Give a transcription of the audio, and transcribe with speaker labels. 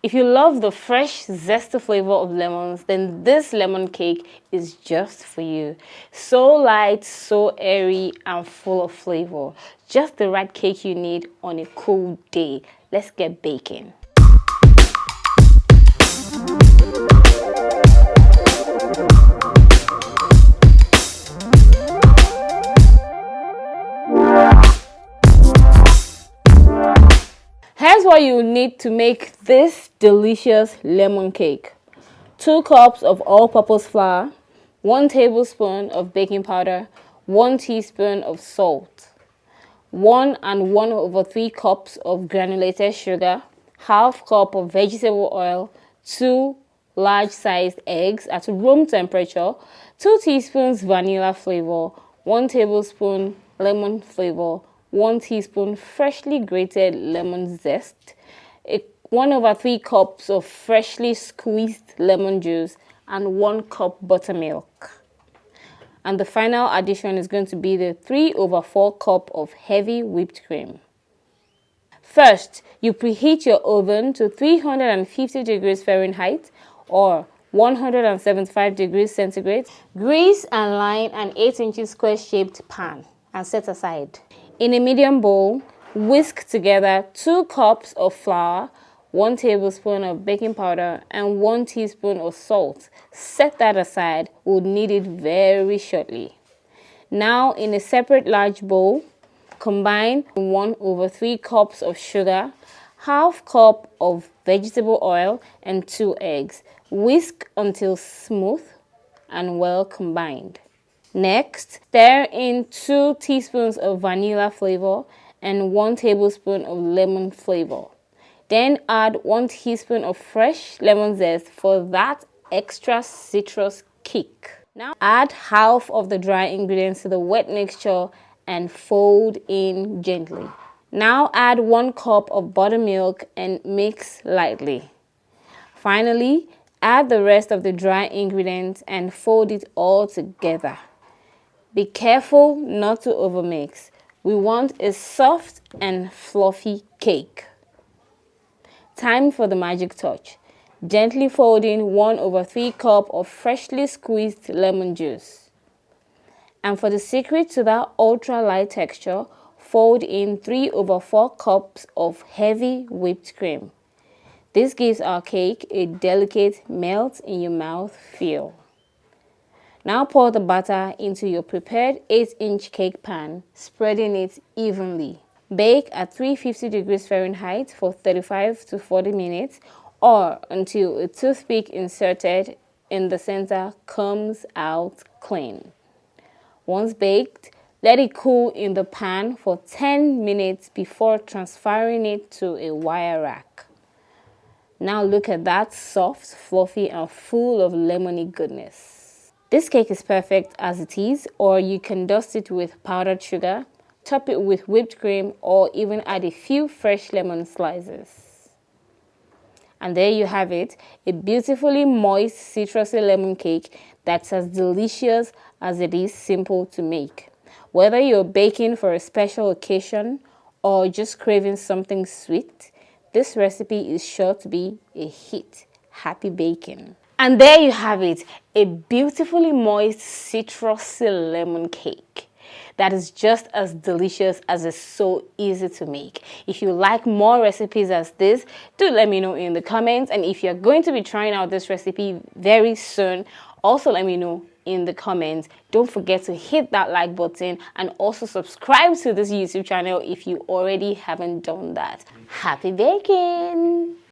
Speaker 1: If you love the fresh, zesty flavor of lemons, then this lemon cake is just for you. So light, so airy, and full of flavor. Just the right cake you need on a cool day. Let's get baking. Here's what you need to make this delicious lemon cake. 2 cups of all-purpose flour, 1 tablespoon of baking powder, 1 teaspoon of salt, 1 and 1/3 cups of granulated sugar, half cup of vegetable oil, 2 large-sized eggs at room temperature, 2 teaspoons vanilla flavor, 1 tablespoon lemon flavor, 1 teaspoon freshly grated lemon zest, 1/3 cups of freshly squeezed lemon juice, and 1 cup buttermilk. And the final addition is going to be the 3/4 cup of heavy whipped cream. First, you preheat your oven to 350 degrees Fahrenheit or 175 degrees centigrade. Grease and line an 8-inch square-shaped pan and set aside. In a medium bowl, whisk together 2 cups of flour, 1 tablespoon of baking powder, and 1 teaspoon of salt. Set that aside. We'll need it very shortly. Now, in a separate large bowl, combine 1/3 cups of sugar, half cup of vegetable oil, and 2 eggs. Whisk until smooth and well combined. Next, stir in 2 teaspoons of vanilla flavor and 1 tablespoon of lemon flavor. Then add 1 teaspoon of fresh lemon zest for that extra citrus kick. Now add half of the dry ingredients to the wet mixture and fold in gently. Now add 1 cup of buttermilk and mix lightly. Finally, add the rest of the dry ingredients and fold it all together. Be careful not to overmix. We want a soft and fluffy cake. Time for the magic touch. Gently fold in 1/3 cup of freshly squeezed lemon juice. And for the secret to that ultra light texture, fold in 3/4 cups of heavy whipped cream. This gives our cake a delicate melt in your mouth feel. Now pour the batter into your prepared 8-inch cake pan, spreading it evenly. Bake at 350 degrees Fahrenheit for 35 to 40 minutes or until a toothpick inserted in the center comes out clean. Once baked, let it cool in the pan for 10 minutes before transferring it to a wire rack. Now look at that, soft, fluffy, and full of lemony goodness. This cake is perfect as it is, or you can dust it with powdered sugar, top it with whipped cream, or even add a few fresh lemon slices. And there you have it, a beautifully moist citrusy lemon cake that's as delicious as it is simple to make. Whether you're baking for a special occasion or just craving something sweet, this recipe is sure to be a hit. Happy baking! And there you have it, a beautifully moist citrusy lemon cake that is just as delicious as it's so easy to make. If you like more recipes as this, do let me know in the comments. And if you're going to be trying out this recipe very soon, also let me know in the comments. Don't forget to hit that like button and also subscribe to this YouTube channel if you already haven't done that. Happy baking!